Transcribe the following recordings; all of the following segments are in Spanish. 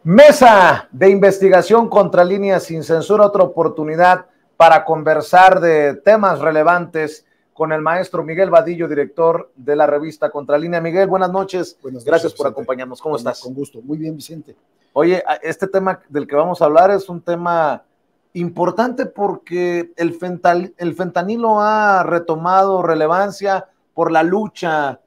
Mesa de investigación contra líneas sin censura, otra oportunidad para conversar de temas relevantes con el maestro Miguel Vadillo, director de la revista Contralínea. Miguel, buenas noches. Gracias por acompañarnos. ¿Cómo estás? Con gusto. Muy bien, Vicente. Oye, este tema del que vamos a hablar es un tema importante porque el fentanilo ha retomado relevancia por la lucha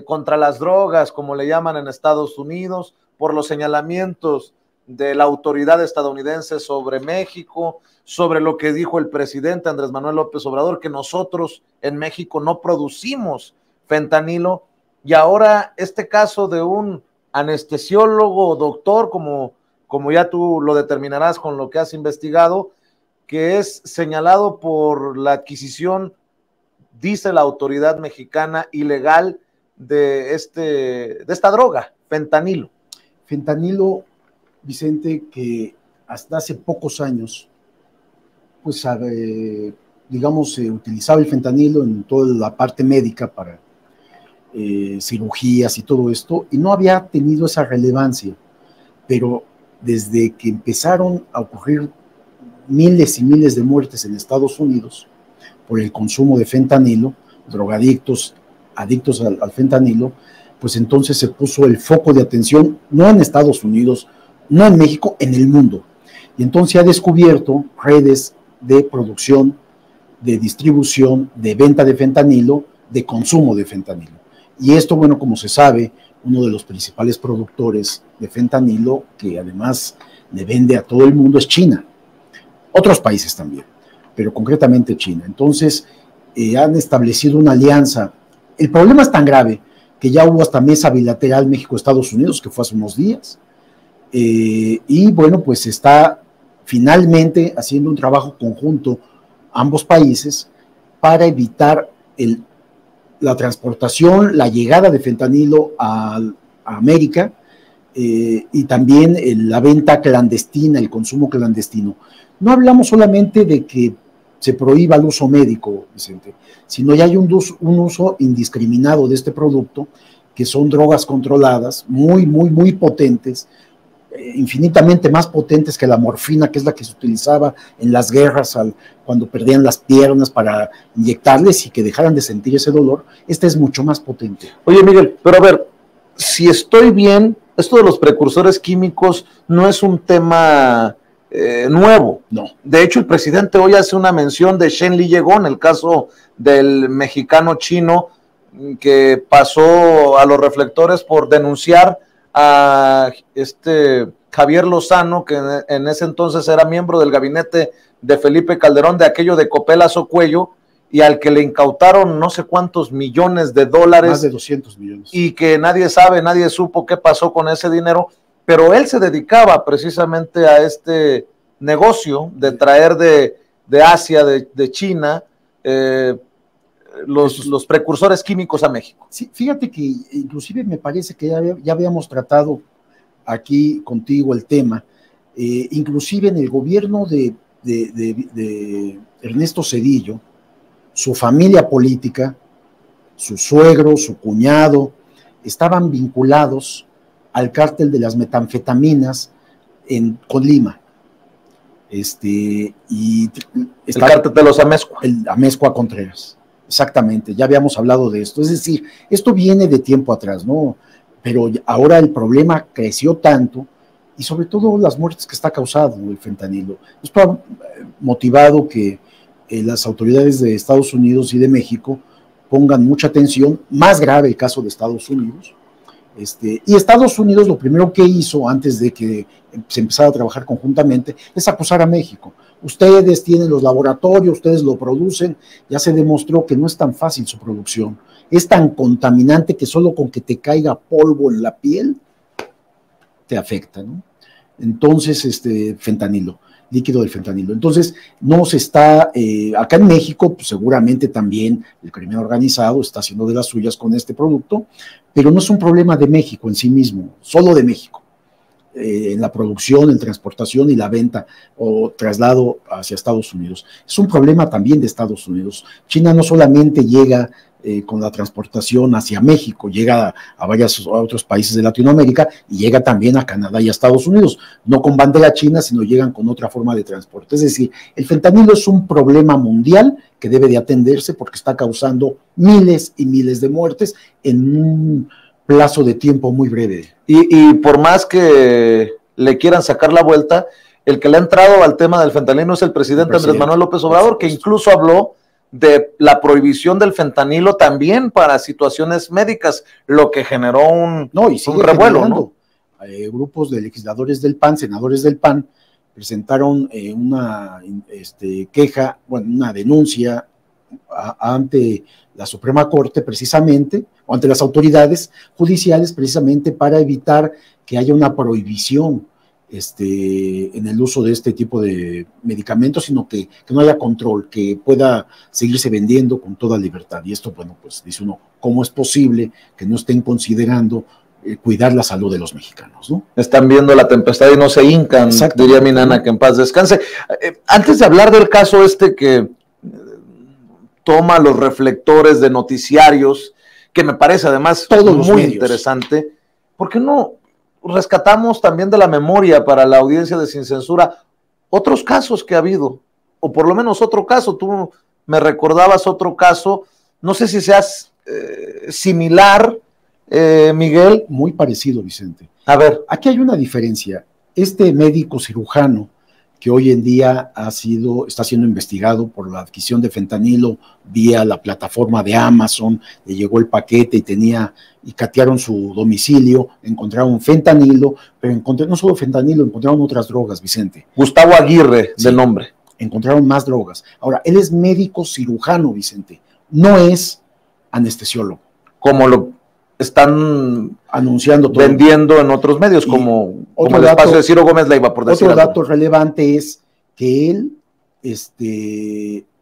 contra las drogas, como le llaman en Estados Unidos, por los señalamientos de la autoridad estadounidense sobre México, sobre lo que dijo el presidente Andrés Manuel López Obrador, que nosotros en México no producimos fentanilo, y ahora este caso de un anestesiólogo o doctor, como ya tú lo determinarás con lo que has investigado, que es señalado por la adquisición, dice la autoridad mexicana, ilegal de esta droga, fentanilo. Fentanilo, Vicente, que hasta hace pocos años, pues digamos, se utilizaba el fentanilo en toda la parte médica para cirugías y todo esto, y no había tenido esa relevancia, pero desde que empezaron a ocurrir miles y miles de muertes en Estados Unidos por el consumo de fentanilo, drogadictos, adictos al fentanilo, pues entonces se puso el foco de atención, no en Estados Unidos, no en México, en el mundo. Y entonces se ha descubierto redes de producción, de distribución, de venta de fentanilo, de consumo de fentanilo. Y esto, bueno, como se sabe, uno de los principales productores de fentanilo, que además le vende a todo el mundo, es China. Otros países también, pero concretamente China. Entonces, han establecido una alianza. El problema es tan grave que ya hubo hasta mesa bilateral México-Estados Unidos, que fue hace unos días, y bueno, pues está finalmente haciendo un trabajo conjunto ambos países para evitar la transportación, la llegada de fentanilo a América, y también la venta clandestina, el consumo clandestino. No hablamos solamente de que se prohíba el uso médico, Vicente, sino ya hay un uso indiscriminado de este producto, que son drogas controladas, muy, muy, muy potentes, infinitamente más potentes que la morfina, que es la que se utilizaba en las guerras cuando perdían las piernas para inyectarles y que dejaran de sentir ese dolor. Esta es mucho más potente. Oye, Miguel, pero a ver, si estoy bien, esto de los precursores químicos no es un tema nuevo. No. De hecho, el presidente hoy hace una mención de Shen Li Yegong, el caso del mexicano chino que pasó a los reflectores por denunciar a Javier Lozano, que en ese entonces era miembro del gabinete de Felipe Calderón, de aquello de Copelazo Cuello, y al que le incautaron no sé cuántos millones de dólares. Más de 200 millones. Y que nadie sabe, nadie supo qué pasó con ese dinero, pero él se dedicaba precisamente a este negocio de traer de Asia, de China, los precursores químicos a México. Sí, fíjate que inclusive me parece que ya habíamos tratado aquí contigo el tema, inclusive en el gobierno de Ernesto Zedillo, su familia política, su suegro, su cuñado, estaban vinculados al cártel de las metanfetaminas en Colima. El cártel de los Amezcua. El Amezcua Contreras, exactamente, ya habíamos hablado de esto. Es decir, esto viene de tiempo atrás, ¿no? Pero ahora el problema creció tanto, y sobre todo las muertes que está causando el fentanilo. Esto ha motivado que las autoridades de Estados Unidos y de México pongan mucha atención, más grave el caso de Estados Unidos. Y Estados Unidos lo primero que hizo antes de que se empezara a trabajar conjuntamente es acusar a México. Ustedes tienen los laboratorios, ustedes lo producen, ya se demostró que no es tan fácil su producción, es tan contaminante que solo con que te caiga polvo en la piel te afecta, ¿no? Entonces, fentanilo, líquido del fentanilo. Entonces, no se está, acá en México, pues seguramente también el crimen organizado está haciendo de las suyas con este producto, pero no es un problema de México en sí mismo, solo de México. en la producción, en transportación y la venta o traslado hacia Estados Unidos. Es un problema también de Estados Unidos. China no solamente llega con la transportación hacia México, llega a otros países de Latinoamérica y llega también a Canadá y a Estados Unidos, no con bandera china, sino llegan con otra forma de transporte. Es decir, el fentanilo es un problema mundial que debe de atenderse porque está causando miles y miles de muertes en un plazo de tiempo muy breve. Y por más que le quieran sacar la vuelta, el que le ha entrado al tema del fentanilo es el presidente Andrés Manuel López Obrador, que incluso habló de la prohibición del fentanilo también para situaciones médicas, lo que generó un revuelo, ¿no? Grupos de legisladores del PAN, senadores del PAN, presentaron una queja, bueno, una denuncia ante la Suprema Corte precisamente, o ante las autoridades judiciales precisamente para evitar que haya una prohibición en el uso de este tipo de medicamentos, sino que no haya control, que pueda seguirse vendiendo con toda libertad. Y esto, bueno, pues dice uno, ¿cómo es posible que no estén considerando cuidar la salud de los mexicanos, ¿no? Están viendo la tempestad y no se hincan, diría mi nana, que en paz descanse. Antes de hablar del caso que toma los reflectores de noticiarios, que me parece además muy interesante, ¿por qué no rescatamos también de la memoria para la audiencia de Sin Censura otros casos que ha habido? O por lo menos otro caso, tú me recordabas otro caso, no sé si seas similar, Miguel. Muy parecido, Vicente. A ver. Aquí hay una diferencia. Este médico cirujano que hoy en día está siendo investigado por la adquisición de fentanilo vía la plataforma de Amazon, le llegó el paquete y catearon su domicilio, encontraron fentanilo, pero no solo fentanilo, encontraron otras drogas, Vicente. Gustavo Aguirre, sí, de nombre. Encontraron más drogas. Ahora, él es médico cirujano, Vicente, no es anestesiólogo. Como lo están anunciando todo, vendiendo en otros medios, como el espacio de Ciro Gómez Leiva, por decir algo. Otro dato relevante es que él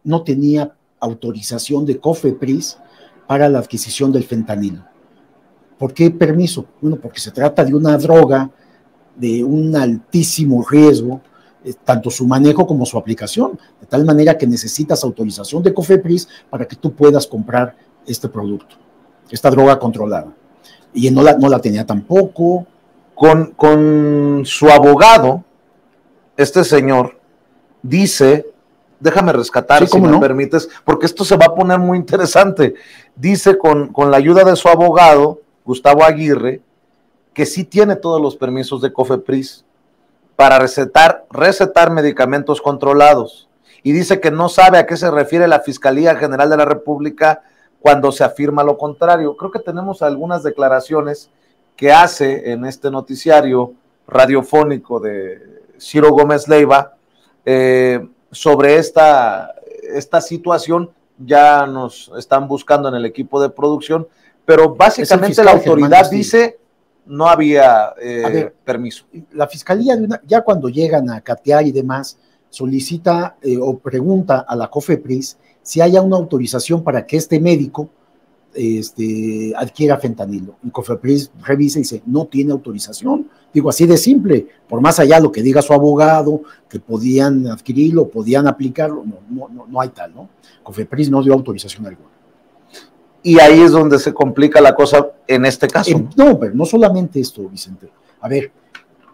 no tenía autorización de COFEPRIS para la adquisición del fentanilo. ¿Por qué permiso? Bueno, porque se trata de una droga de un altísimo riesgo, tanto su manejo como su aplicación, de tal manera que necesitas autorización de COFEPRIS para que tú puedas comprar este producto, esta droga controlada. Y no la tenía tampoco. Con su abogado, este señor dice, déjame rescatar, si me permites, porque esto se va a poner muy interesante. Dice con la ayuda de su abogado, Gustavo Aguirre, que sí tiene todos los permisos de COFEPRIS para recetar medicamentos controlados. Y dice que no sabe a qué se refiere la Fiscalía General de la República cuando se afirma lo contrario. Creo que tenemos algunas declaraciones que hace en este noticiario radiofónico de Ciro Gómez Leiva sobre esta situación. Ya nos están buscando en el equipo de producción, pero básicamente la autoridad dice no había permiso. La Fiscalía, ya cuando llegan a catear y demás, solicita o pregunta a la COFEPRIS si haya una autorización para que este médico adquiera fentanilo. Y COFEPRIS revisa y dice, no tiene autorización. Digo, así de simple, por más allá lo que diga su abogado, que podían adquirirlo, podían aplicarlo, no hay tal, ¿no? COFEPRIS no dio autorización alguna. Y ahí es donde se complica la cosa en este caso. No, pero no solamente esto, Vicente. A ver,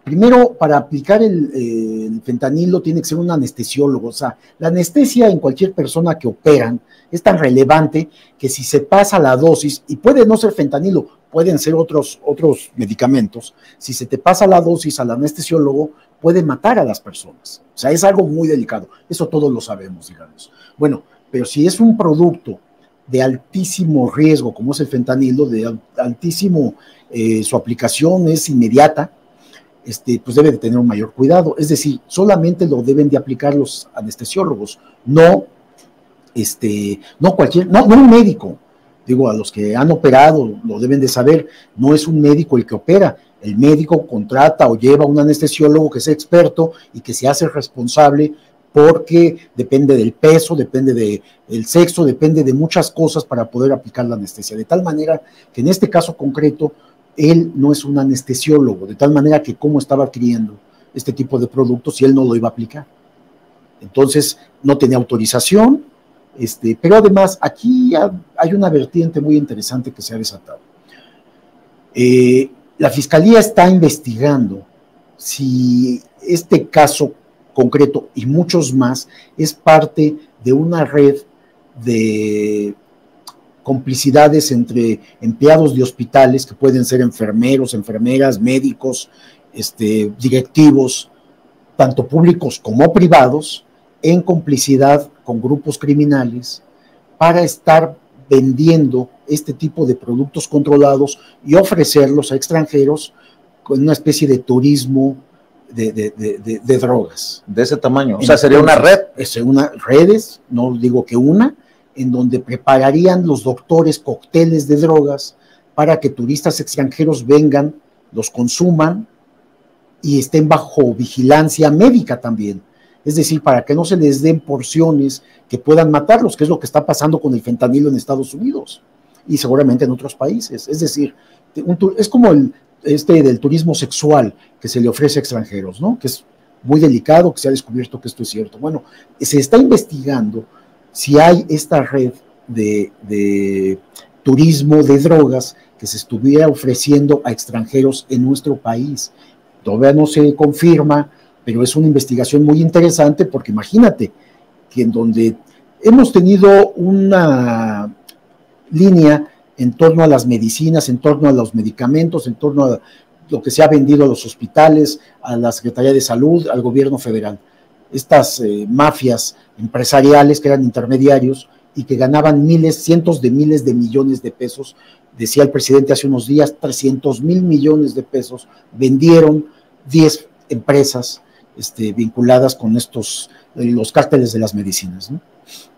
primero, para aplicar el fentanilo tiene que ser un anestesiólogo. O sea, la anestesia en cualquier persona que operan es tan relevante que si se pasa la dosis, y puede no ser fentanilo, pueden ser otros medicamentos, si se te pasa la dosis al anestesiólogo, puede matar a las personas. O sea, es algo muy delicado. Eso todos lo sabemos, digamos. Bueno, pero si es un producto de altísimo riesgo, como es el fentanilo, de altísimo, su aplicación es inmediata, pues debe de tener un mayor cuidado. Es decir, solamente lo deben de aplicar los anestesiólogos, no un médico. Digo, a los que han operado lo deben de saber, no es un médico el que opera. El médico contrata o lleva a un anestesiólogo que sea experto y que se hace responsable porque depende del peso, depende del sexo, depende de muchas cosas para poder aplicar la anestesia. De tal manera que en este caso concreto, él no es un anestesiólogo, de tal manera que cómo estaba adquiriendo este tipo de productos si él no lo iba a aplicar. Entonces, no tenía autorización, pero además aquí hay una vertiente muy interesante que se ha desatado. La Fiscalía está investigando si este caso concreto y muchos más es parte de una red de complicidades entre empleados de hospitales, que pueden ser enfermeros, enfermeras, médicos, directivos, tanto públicos como privados, en complicidad con grupos criminales para estar vendiendo este tipo de productos controlados y ofrecerlos a extranjeros con una especie de turismo de drogas. De ese tamaño, o sea, sería una red. Redes, no digo que una, en donde prepararían los doctores cócteles de drogas para que turistas extranjeros vengan, los consuman y estén bajo vigilancia médica también. Es decir, para que no se les den porciones que puedan matarlos, que es lo que está pasando con el fentanilo en Estados Unidos y seguramente en otros países. Es decir, es como del turismo sexual que se le ofrece a extranjeros, ¿no? Que es muy delicado, que se ha descubierto que esto es cierto. Bueno, se está investigando si hay esta red de turismo de drogas que se estuviera ofreciendo a extranjeros en nuestro país. Todavía no se confirma, pero es una investigación muy interesante porque imagínate que en donde hemos tenido una línea en torno a las medicinas, en torno a los medicamentos, en torno a lo que se ha vendido a los hospitales, a la Secretaría de Salud, al gobierno federal. Estas mafias empresariales que eran intermediarios y que ganaban cientos de miles de millones de pesos, decía el presidente hace unos días, 300,000 millones de pesos, vendieron 10 empresas vinculadas con los cárteles de las medicinas, ¿no?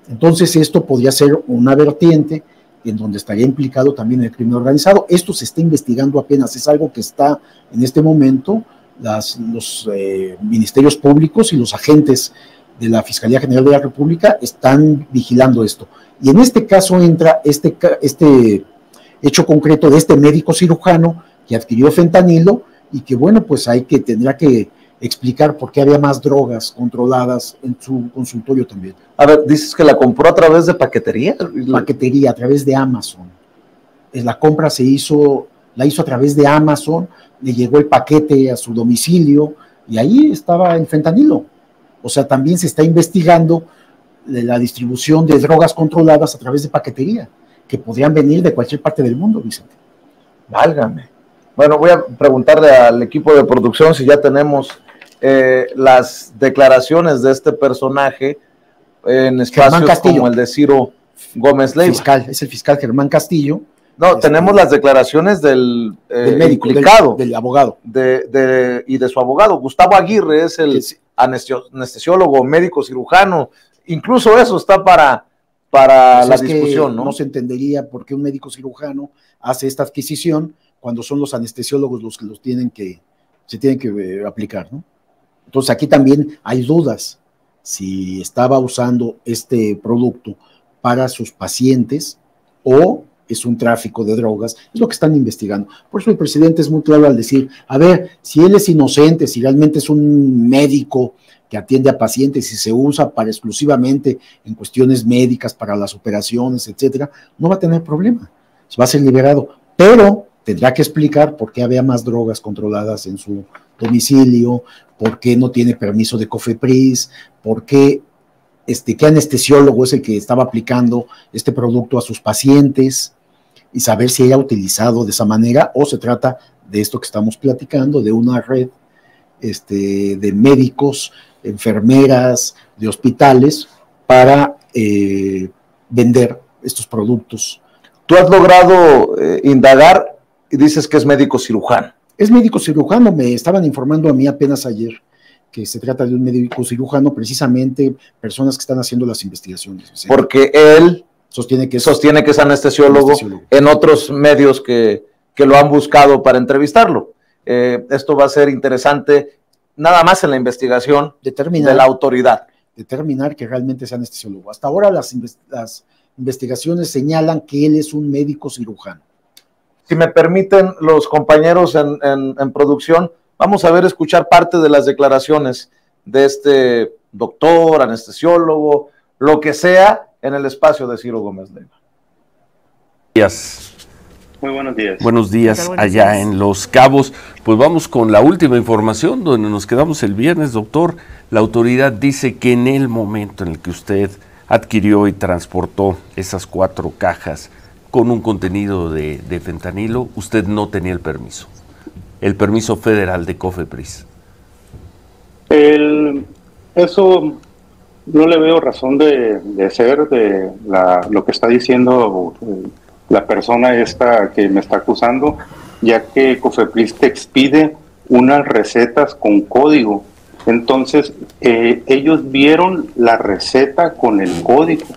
Entonces esto podría ser una vertiente en donde estaría implicado también el crimen organizado. Esto se está investigando apenas, es algo que está en este momento, los ministerios públicos y los agentes de la Fiscalía General de la República están vigilando esto. Y en este caso entra este hecho concreto de este médico cirujano que adquirió fentanilo y que, bueno, pues tendrá que explicar por qué había más drogas controladas en su consultorio también. A ver, dices que la compró a través de paquetería. Paquetería, a través de Amazon. La compra la hizo a través de Amazon, le llegó el paquete a su domicilio y ahí estaba el fentanilo. O sea, también se está investigando la distribución de drogas controladas a través de paquetería, que podrían venir de cualquier parte del mundo, Vicente. Válgame. Bueno, voy a preguntarle al equipo de producción si ya tenemos las declaraciones de este personaje en espacios como el de Ciro Gómez Leiva. Es el fiscal Germán Castillo. No, tenemos las declaraciones del médico implicado, del abogado. Y de su abogado. Gustavo Aguirre es el anestesiólogo, médico cirujano. Incluso eso está para la discusión, ¿no? No se entendería por qué un médico cirujano hace esta adquisición cuando son los anestesiólogos los que se tienen que aplicar, ¿no? Entonces aquí también hay dudas si estaba usando este producto para sus pacientes o es un tráfico de drogas, es lo que están investigando. Por eso el presidente es muy claro al decir, a ver, si él es inocente, si realmente es un médico que atiende a pacientes y se usa exclusivamente en cuestiones médicas, para las operaciones, etcétera, no va a tener problema, va a ser liberado, pero tendrá que explicar por qué había más drogas controladas en su domicilio, por qué no tiene permiso de COFEPRIS, por qué qué anestesiólogo es el que estaba aplicando este producto a sus pacientes y saber si haya utilizado de esa manera o se trata de esto que estamos platicando, de una red de médicos, enfermeras, de hospitales para vender estos productos. Tú has logrado indagar y dices que es médico cirujano. Es médico cirujano, me estaban informando a mí apenas ayer que se trata de un médico cirujano, precisamente personas que están haciendo las investigaciones. Porque él sostiene que es anestesiólogo en otros medios que lo han buscado para entrevistarlo. Esto va a ser interesante, nada más en la investigación de la autoridad. Determinar que realmente es anestesiólogo. Hasta ahora las investigaciones señalan que él es un médico cirujano. Si me permiten los compañeros en producción, vamos a escuchar parte de las declaraciones de este doctor, anestesiólogo, lo que sea, en el espacio de Ciro Gómez Leiva. Muy buenos días. Buenos días allá en Los Cabos. Pues vamos con la última información donde nos quedamos el viernes, doctor. La autoridad dice que en el momento en el que usted adquirió y transportó esas 4 cajas con un contenido de fentanilo, usted no tenía el permiso federal de COFEPRIS. Eso no le veo razón de ser de lo que está diciendo la persona esta que me está acusando, ya que COFEPRIS te expide unas recetas con código. Entonces, ellos vieron la receta con el código.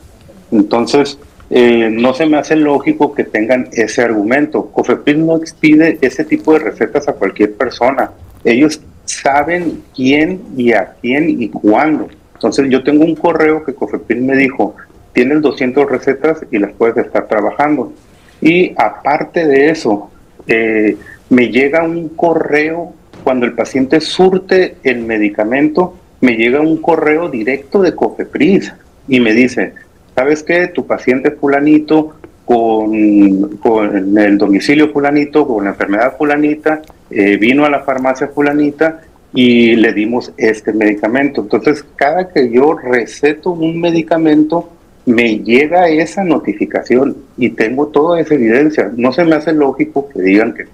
Entonces, no se me hace lógico que tengan ese argumento. COFEPRIS no expide ese tipo de recetas a cualquier persona. Ellos saben quién y a quién y cuándo. Entonces, yo tengo un correo que COFEPRIS me dijo, tienes 200 recetas y las puedes estar trabajando. Y aparte de eso, me llega un correo, cuando el paciente surte el medicamento, me llega un correo directo de COFEPRIS y me dice, ¿sabes qué? Tu paciente fulanito con el domicilio fulanito, con la enfermedad fulanita, vino a la farmacia fulanita y le dimos este medicamento. Entonces, cada que yo receto un medicamento, me llega esa notificación y tengo toda esa evidencia. No se me hace lógico que digan que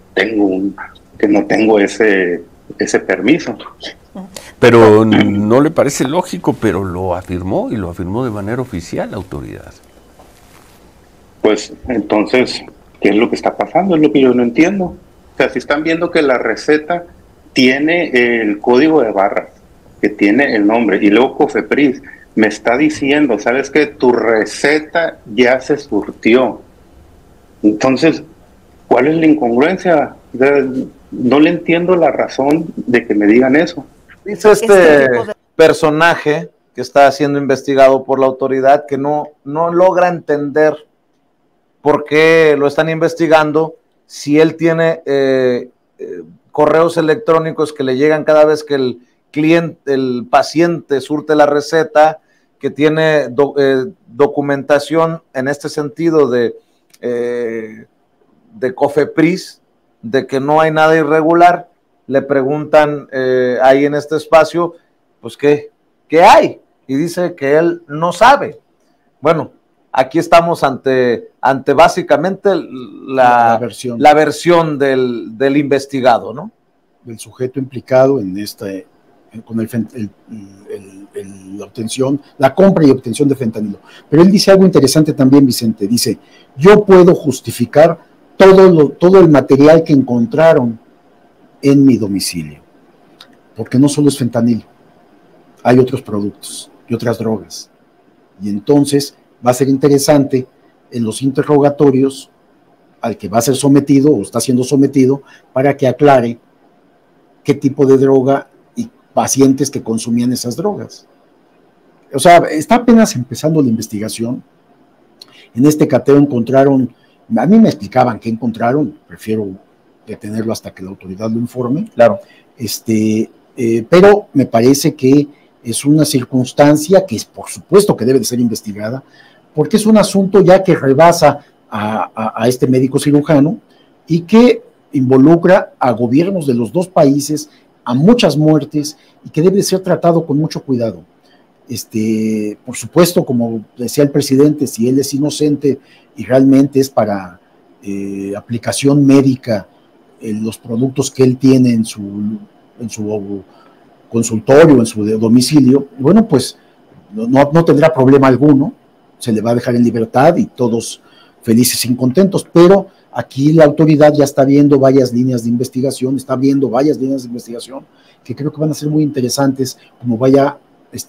no tengo ese permiso. Pero no le parece lógico, pero lo afirmó y lo afirmó de manera oficial la autoridad. Pues entonces, ¿qué es lo que está pasando? Es lo que yo no entiendo. O sea, si están viendo que la receta tiene el código de barras, que tiene el nombre, y luego COFEPRIS me está diciendo, ¿sabes qué? Tu receta ya se surtió. Entonces, ¿cuál es la incongruencia? No le entiendo la razón de que me digan eso. Dice este personaje que está siendo investigado por la autoridad que no logra entender por qué lo están investigando si él tiene correos electrónicos que le llegan cada vez que el paciente surte la receta, que tiene documentación en este sentido de COFEPRIS, de que no hay nada irregular. Le preguntan ahí en este espacio, pues, ¿qué hay? Y dice que él no sabe. Bueno, aquí estamos ante básicamente la versión del investigado, ¿no? Del sujeto implicado en con la obtención, la compra y obtención de fentanilo. Pero él dice algo interesante también, Vicente. Dice, yo puedo justificar todo el material que encontraron en mi domicilio, porque no solo es fentanilo, hay otros productos y otras drogas. Y entonces va a ser interesante en los interrogatorios al que va a ser sometido o está siendo sometido para que aclare qué tipo de droga y pacientes que consumían esas drogas. O sea, está apenas empezando la investigación. En este cateo encontraron, a mí me explicaban qué encontraron, prefiero detenerlo hasta que la autoridad lo informe. Claro. Pero me parece que es una circunstancia que es, por supuesto, que debe de ser investigada, porque es un asunto ya que rebasa a este médico cirujano y que involucra a gobiernos de los dos países, a muchas muertes, y que debe ser tratado con mucho cuidado. Por supuesto, como decía el presidente, si él es inocente y realmente es para aplicación médica, los productos que él tiene en su consultorio, en su domicilio, bueno, pues no tendrá problema alguno, se le va a dejar en libertad y todos felices y contentos, pero aquí la autoridad ya está viendo varias líneas de investigación, que creo que van a ser muy interesantes como vaya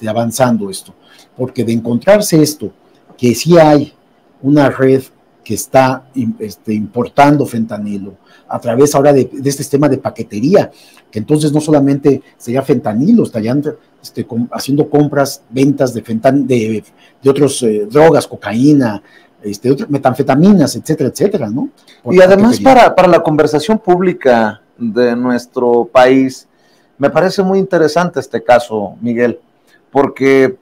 avanzando esto, porque de encontrarse esto, que sí hay una red que está importando fentanilo a través ahora de este sistema de paquetería, que entonces no solamente sería fentanilo, estarían haciendo compras, ventas de otras drogas, cocaína, metanfetaminas, etcétera, etcétera, ¿no? Y además para la conversación pública de nuestro país, me parece muy interesante este caso, Miguel, porque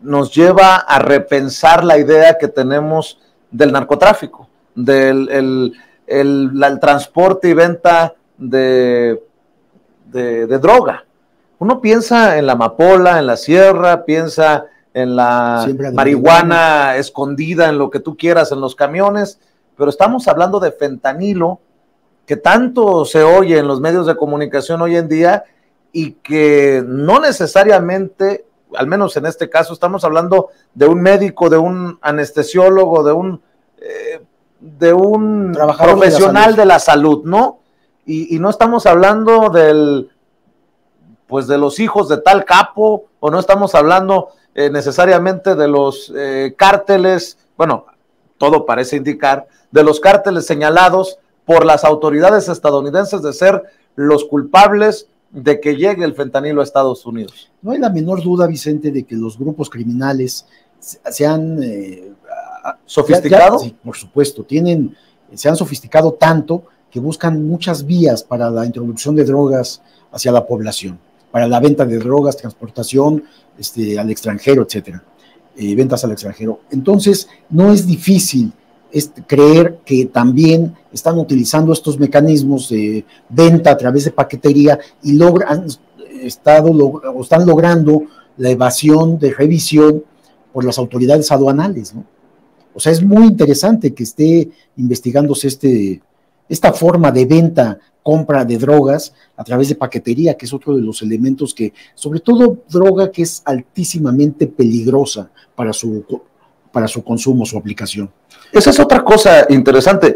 nos lleva a repensar la idea que tenemos del narcotráfico, del el transporte y venta de droga. Uno piensa en la amapola, en la sierra, piensa en la marihuana escondida, en lo que tú quieras, en los camiones, pero estamos hablando de fentanilo, que tanto se oye en los medios de comunicación hoy en día y que no necesariamente, al menos en este caso, estamos hablando de un médico, de un anestesiólogo, de un profesional de la salud, ¿no? Y no estamos hablando pues de los hijos de tal capo, o no estamos hablando necesariamente de los cárteles, bueno, todo parece indicar, de los cárteles señalados por las autoridades estadounidenses de ser los culpables de que llegue el fentanilo a Estados Unidos. No hay la menor duda, Vicente, de que los grupos criminales se han ¿sofisticado? Sí, por supuesto, se han sofisticado tanto que buscan muchas vías para la introducción de drogas hacia la población, para la venta de drogas, transportación al extranjero, etcétera, ventas al extranjero. Entonces, no es difícil creer que también están utilizando estos mecanismos de venta a través de paquetería y están logrando la evasión de revisión por las autoridades aduanales, ¿no? O sea, es muy interesante que esté investigándose esta forma de venta, compra de drogas a través de paquetería, que es otro de los elementos que, sobre todo droga que es altísimamente peligrosa para su consumo, su aplicación. Esa es otra cosa interesante.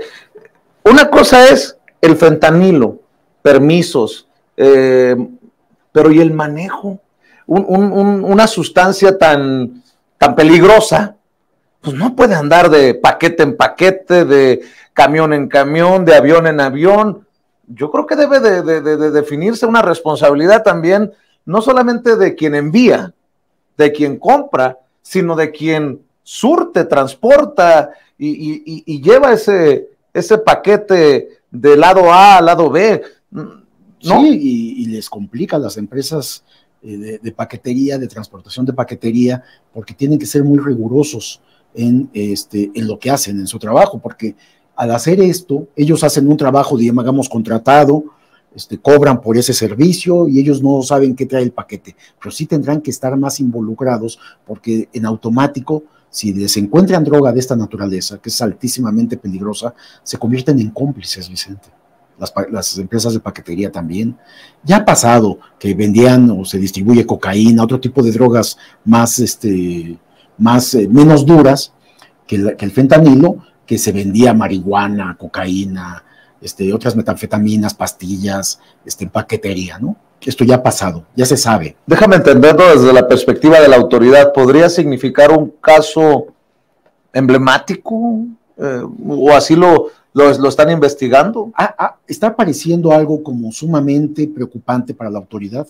Una cosa es el fentanilo, permisos, pero ¿y el manejo? Una sustancia tan peligrosa, pues no puede andar de paquete en paquete, de camión en camión, de avión en avión. Yo creo que debe de definirse una responsabilidad también, no solamente de quien envía, de quien compra, sino de quien surte, transporta y lleva ese paquete de lado A al lado B, ¿no? Sí, y les complica a las empresas de paquetería, de transportación de paquetería, porque tienen que ser muy rigurosos en lo que hacen, en su trabajo, porque al hacer esto, ellos hacen un trabajo, digamos, contratado, cobran por ese servicio y ellos no saben qué trae el paquete, pero sí tendrán que estar más involucrados, porque en automático, si les encuentran droga de esta naturaleza, que es altísimamente peligrosa, se convierten en cómplices, Vicente. Las empresas de paquetería también. Ya ha pasado que vendían o se distribuye cocaína, otro tipo de drogas menos duras que el fentanilo, que se vendía marihuana, cocaína, otras metanfetaminas, pastillas, en paquetería, ¿no? Esto ya ha pasado, ya se sabe. Déjame entenderlo desde la perspectiva de la autoridad. ¿Podría significar un caso emblemático? ¿O así lo están investigando? Está apareciendo algo como sumamente preocupante para la autoridad.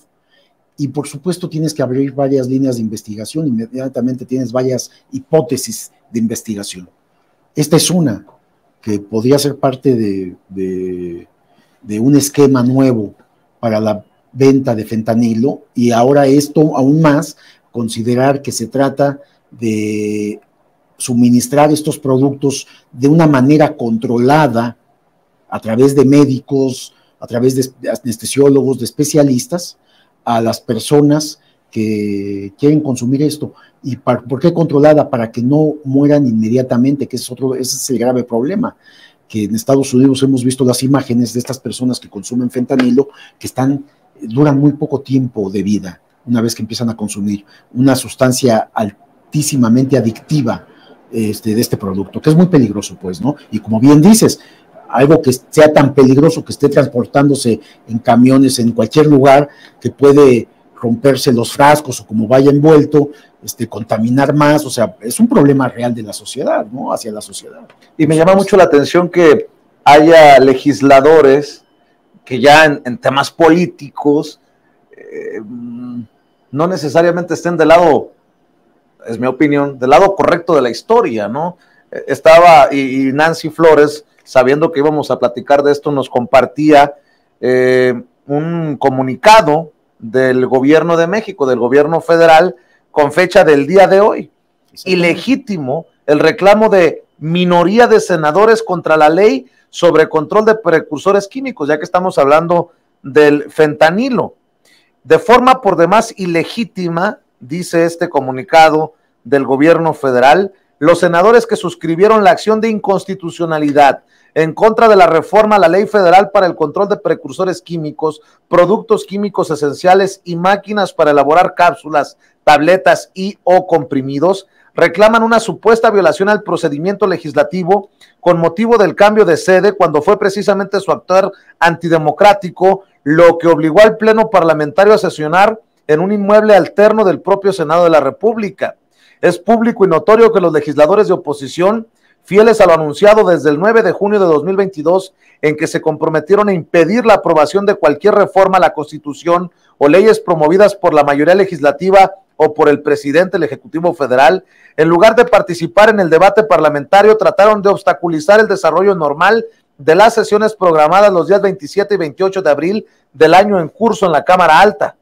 Y por supuesto tienes que abrir varias líneas de investigación, inmediatamente tienes varias hipótesis de investigación. Esta es una que podría ser parte de un esquema nuevo para la venta de fentanilo, y ahora esto aún más, considerar que se trata de suministrar estos productos de una manera controlada a través de médicos, a través de anestesiólogos, de especialistas, a las personas que quieren consumir esto. ¿Y por qué controlada? Para que no mueran inmediatamente, que ese es el grave problema, que en Estados Unidos hemos visto las imágenes de estas personas que consumen fentanilo, que duran muy poco tiempo de vida, una vez que empiezan a consumir una sustancia altísimamente adictiva de este producto, que es muy peligroso, pues, ¿no? Y como bien dices, algo que sea tan peligroso que esté transportándose en camiones en cualquier lugar, que puede romperse los frascos o como vaya envuelto, contaminar más, o sea, es un problema real de la sociedad, ¿no? Hacia la sociedad. Y me llama mucho la atención que haya legisladores que ya en temas políticos no necesariamente estén del lado, es mi opinión, del lado correcto de la historia, ¿no? estaba, y Nancy Flores, sabiendo que íbamos a platicar de esto, nos compartía un comunicado del gobierno de México, del gobierno federal, con fecha del día de hoy. Ilegítimo el reclamo de minoría de senadores contra la ley sobre control de precursores químicos, ya que estamos hablando del fentanilo. De forma por demás ilegítima, dice este comunicado del gobierno federal, los senadores que suscribieron la acción de inconstitucionalidad en contra de la reforma a la Ley Federal para el Control de Precursores Químicos, Productos Químicos Esenciales y Máquinas para elaborar cápsulas, tabletas y o comprimidos, reclaman una supuesta violación al procedimiento legislativo con motivo del cambio de sede cuando fue precisamente su actuar antidemocrático lo que obligó al Pleno Parlamentario a sesionar en un inmueble alterno del propio Senado de la República. Es público y notorio que los legisladores de oposición, fieles a lo anunciado desde el 9 de junio de 2022, en que se comprometieron a impedir la aprobación de cualquier reforma a la Constitución o leyes promovidas por la mayoría legislativa o por el presidente del Ejecutivo Federal, en lugar de participar en el debate parlamentario, trataron de obstaculizar el desarrollo normal de las sesiones programadas los días 27 y 28 de abril del año en curso en la Cámara Alta.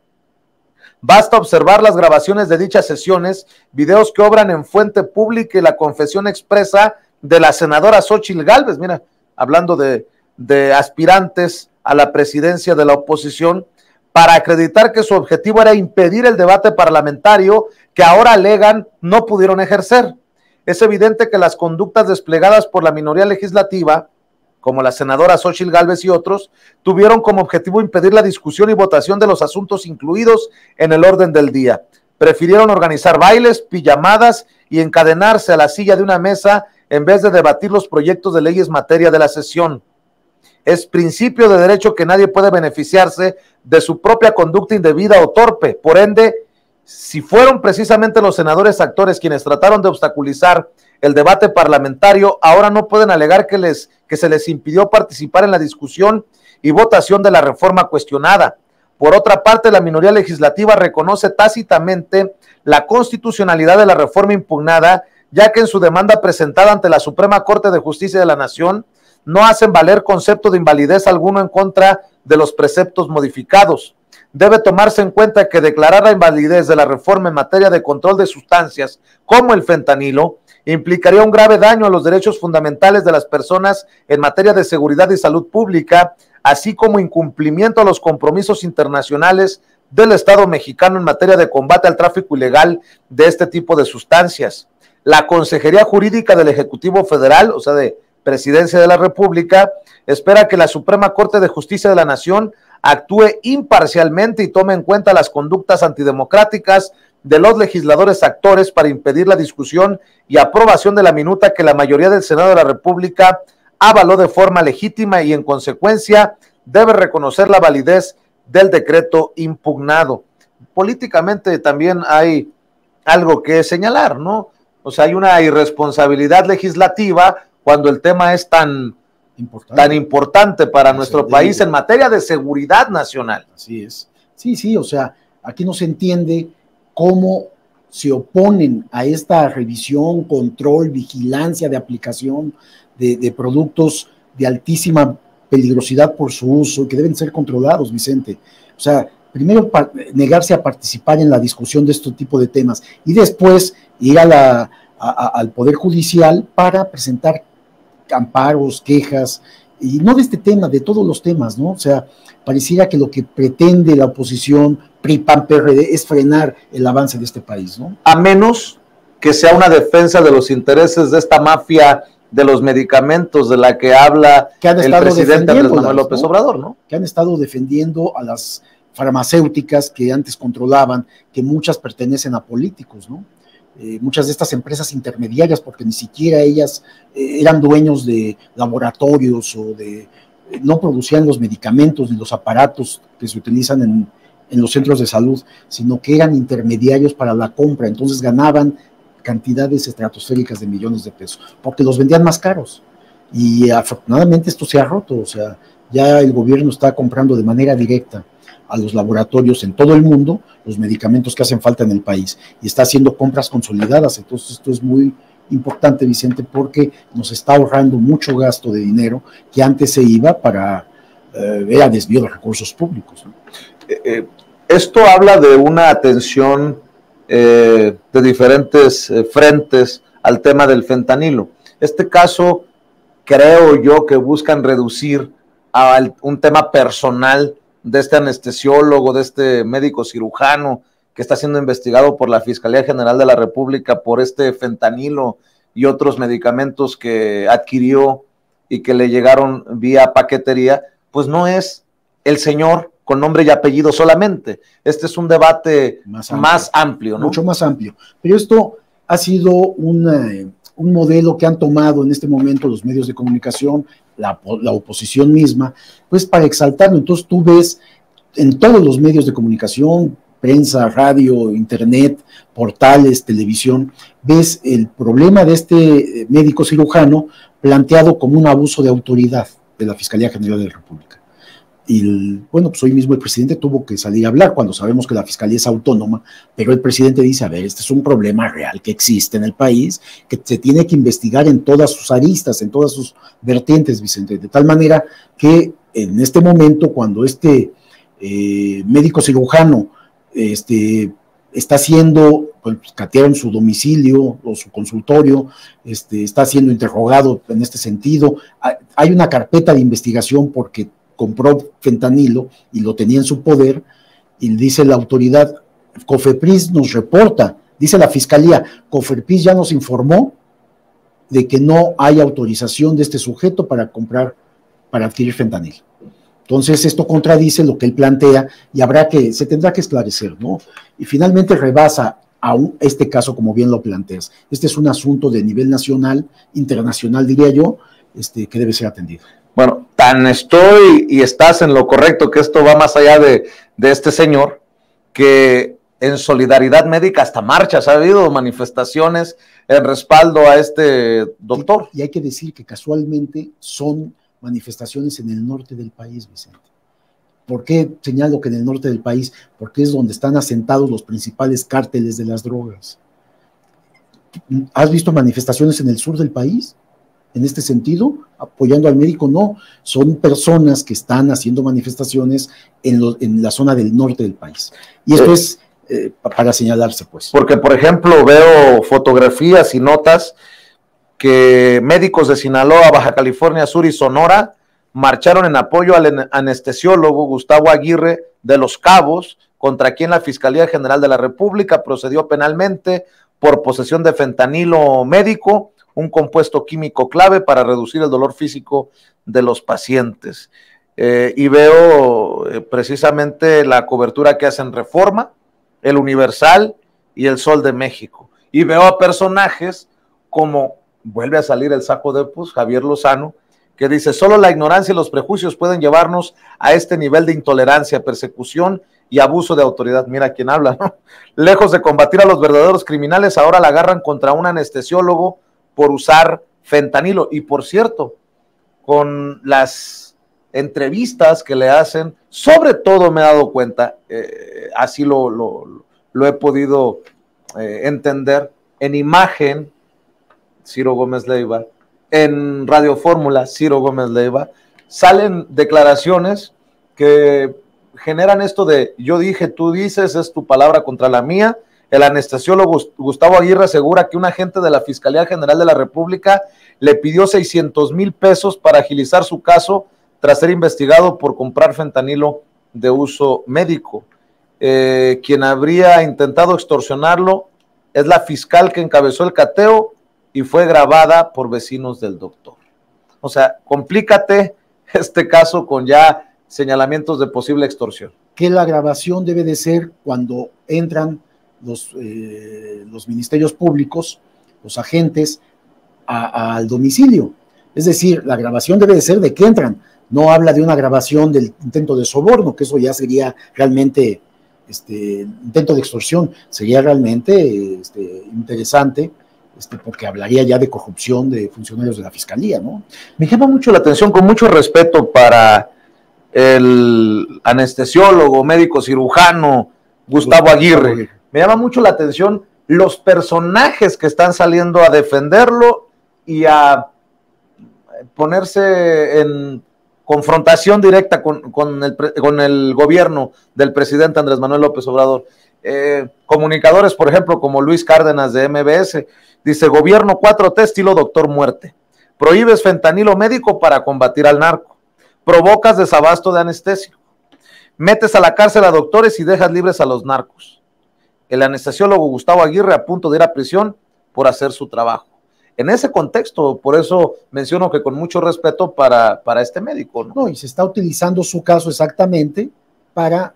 Basta observar las grabaciones de dichas sesiones, videos que obran en fuente pública y la confesión expresa de la senadora Xóchitl Gálvez, mira, hablando de aspirantes a la presidencia de la oposición, para acreditar que su objetivo era impedir el debate parlamentario que ahora alegan no pudieron ejercer. Es evidente que las conductas desplegadas por la minoría legislativa, como la senadora Xóchitl Gálvez y otros, tuvieron como objetivo impedir la discusión y votación de los asuntos incluidos en el orden del día. Prefirieron organizar bailes, pijamadas y encadenarse a la silla de una mesa en vez de debatir los proyectos de leyes materia de la sesión. Es principio de derecho que nadie puede beneficiarse de su propia conducta indebida o torpe. Por ende, si fueron precisamente los senadores actores quienes trataron de obstaculizar el debate parlamentario, ahora no pueden alegar que se les impidió participar en la discusión y votación de la reforma cuestionada. Por otra parte, la minoría legislativa reconoce tácitamente la constitucionalidad de la reforma impugnada, ya que en su demanda presentada ante la Suprema Corte de Justicia de la Nación no hacen valer concepto de invalidez alguno en contra de los preceptos modificados. Debe tomarse en cuenta que declarar la invalidez de la reforma en materia de control de sustancias como el fentanilo implicaría un grave daño a los derechos fundamentales de las personas en materia de seguridad y salud pública, así como incumplimiento a los compromisos internacionales del Estado mexicano en materia de combate al tráfico ilegal de este tipo de sustancias. La Consejería Jurídica del Ejecutivo Federal, o sea, de Presidencia de la República, espera que la Suprema Corte de Justicia de la Nación actúe imparcialmente y tome en cuenta las conductas antidemocráticas de los legisladores actores para impedir la discusión y aprobación de la minuta que la mayoría del Senado de la República avaló de forma legítima y en consecuencia debe reconocer la validez del decreto impugnado. Políticamente también hay algo que señalar, ¿no? O sea, hay una irresponsabilidad legislativa cuando el tema es tan importante para nuestro país en materia de seguridad nacional. Así es. Sí, o sea, aquí no se entiende cómo se oponen a esta revisión, control, vigilancia de aplicación de productos de altísima peligrosidad por su uso, que deben ser controlados, Vicente. O sea, primero negarse a participar en la discusión de este tipo de temas y después ir al Poder Judicial para presentar amparos, quejas, y no de este tema, de todos los temas, ¿no? O sea, pareciera que lo que pretende la oposición, PRI, PAN, PRD, es frenar el avance de este país, ¿no? A menos que sea una defensa de los intereses de esta mafia de los medicamentos de la que habla el presidente Andrés Manuel López Obrador, ¿no? Que han estado defendiendo a las farmacéuticas que antes controlaban, que muchas pertenecen a políticos, ¿no? Muchas de estas empresas intermediarias, porque ni siquiera ellas eran dueños de laboratorios o no producían los medicamentos ni los aparatos que se utilizan en los centros de salud, sino que eran intermediarios para la compra, entonces ganaban cantidades estratosféricas de millones de pesos, porque los vendían más caros, y afortunadamente esto se ha roto, o sea, ya el gobierno está comprando de manera directa a los laboratorios en todo el mundo los medicamentos que hacen falta en el país y está haciendo compras consolidadas. Entonces esto es muy, importante, Vicente, porque nos está ahorrando mucho gasto de dinero que antes se iba para era desvío de recursos públicos, ¿no? Esto habla de una atención de diferentes frentes al tema del fentanilo. Este caso, creo yo que buscan reducir a un tema personal de este anestesiólogo, de este médico cirujano que está siendo investigado por la Fiscalía General de la República por este fentanilo y otros medicamentos que adquirió y que le llegaron vía paquetería, pues no es el señor con nombre y apellido solamente. Este es un debate más amplio, ¿no? Mucho más amplio. Pero esto ha sido un modelo que han tomado en este momento los medios de comunicación, la oposición misma, pues para exaltarlo. Entonces tú ves en todos los medios de comunicación, prensa, radio, internet, portales, televisión, ves el problema de este médico cirujano planteado como un abuso de autoridad de la Fiscalía General de la República. Y bueno, pues hoy mismo el presidente tuvo que salir a hablar cuando sabemos que la Fiscalía es autónoma, pero el presidente dice, a ver, este es un problema real que existe en el país, que se tiene que investigar en todas sus aristas, en todas sus vertientes, Vicente, de tal manera que en este momento, cuando este médico cirujano está siendo, pues, catearon su domicilio o su consultorio, está siendo interrogado en este sentido, hay una carpeta de investigación porque compró fentanilo y lo tenía en su poder, y dice la autoridad, COFEPRIS nos reporta, dice la Fiscalía, COFEPRIS ya nos informó de que no hay autorización de este sujeto para adquirir fentanilo. Entonces esto contradice lo que él plantea y se tendrá que esclarecer, ¿no? Y finalmente rebasa este caso como bien lo planteas. Este es un asunto de nivel nacional, internacional diría yo, que debe ser atendido. Bueno, tan estoy y estás en lo correcto que esto va más allá de este señor, que en solidaridad médica hasta marchas ha habido, manifestaciones en respaldo a este doctor. Y hay que decir que casualmente son manifestaciones en el norte del país, Vicente. ¿Por qué señalo que en el norte del país? Porque es donde están asentados los principales cárteles de las drogas. ¿Has visto manifestaciones en el sur del país? En este sentido, apoyando al médico, no, son personas que están haciendo manifestaciones en la zona del norte del país. Y esto es para señalarse, pues. Porque, por ejemplo, veo fotografías y notas que médicos de Sinaloa, Baja California Sur y Sonora marcharon en apoyo al anestesiólogo Gustavo Aguirre de Los Cabos, contra quien la Fiscalía General de la República procedió penalmente por posesión de fentanilo médico, un compuesto químico clave para reducir el dolor físico de los pacientes. Y veo precisamente la cobertura que hacen Reforma, El Universal y El Sol de México. Y veo a personajes como, vuelve a salir el saco de pus, Javier Lozano, que dice, solo la ignorancia y los prejuicios pueden llevarnos a este nivel de intolerancia, persecución y abuso de autoridad. Mira quién habla, ¿no? Lejos de combatir a los verdaderos criminales, ahora la agarran contra un anestesiólogo por usar fentanilo. Y por cierto, con las entrevistas que le hacen, sobre todo me he dado cuenta, así lo he podido entender, en Imagen, Ciro Gómez Leiva, en Radio Fórmula, Ciro Gómez Leiva, salen declaraciones que generan esto de yo dije, tú dices, es tu palabra contra la mía. El anestesiólogo Gustavo Aguirre asegura que un agente de la Fiscalía General de la República le pidió 600,000 pesos para agilizar su caso tras ser investigado por comprar fentanilo de uso médico. Quien habría intentado extorsionarlo es la fiscal que encabezó el cateo y fue grabada por vecinos del doctor. O sea, complícate este caso con ya señalamientos de posible extorsión. Que la grabación debe de ser cuando entran los ministerios públicos, los agentes, al domicilio. Es decir, la grabación debe de ser de que entran. No habla de una grabación del intento de soborno, que eso ya sería realmente intento de extorsión. Sería realmente interesante, porque hablaría ya de corrupción de funcionarios de la Fiscalía, ¿no? Me llama mucho la atención, con mucho respeto para el anestesiólogo, médico cirujano, Gustavo Aguirre. Me llama mucho la atención los personajes que están saliendo a defenderlo y a ponerse en confrontación directa con el gobierno del presidente Andrés Manuel López Obrador. Comunicadores, por ejemplo, como Luis Cárdenas de MBS, dice: gobierno 4T estilo Doctor Muerte, prohíbes fentanilo médico para combatir al narco, provocas desabasto de anestésico, metes a la cárcel a doctores y dejas libres a los narcos. El anestesiólogo Gustavo Aguirre a punto de ir a prisión por hacer su trabajo. En ese contexto, por eso menciono que con mucho respeto para este médico, ¿no? No, y se está utilizando su caso exactamente para